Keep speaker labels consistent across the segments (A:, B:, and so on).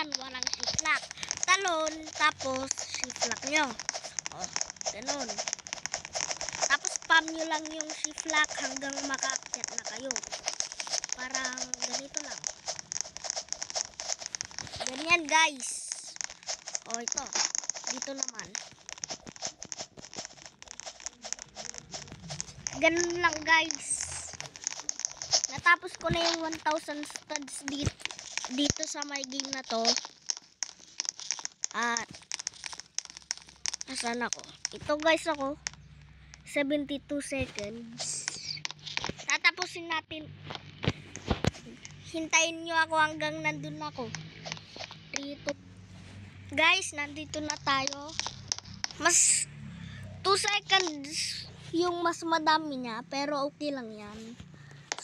A: yan, walang shift lock. Talon, tapos shift lock nyo. O, ganun. Tapos spam nyo lang yung shift lock hanggang makaakyat na kayo. Parang ganito lang. Ganyan guys. O ito, dito naman. Ganun lang guys. Natapos ko na yung 1,000 studs dito sa may game na to. At asan ako? Ito guys ako. 72 seconds. Tatapusin natin. Hintayin nyo ako hanggang nandun ako. 3, 2. Guys, nandito na tayo. Mas 2 seconds yung mas madami niya. Pero okay lang yan.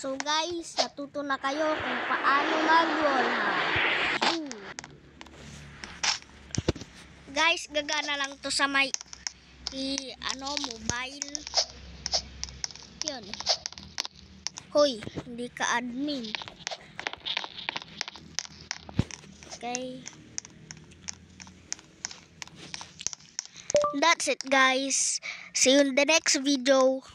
A: So guys, natuto na kayo kung paano mag-wall hack. Guys, gagana lang to sa may mobile. Yun. Hoy, hindi ka admin. Okay. That's it guys. See you in the next video.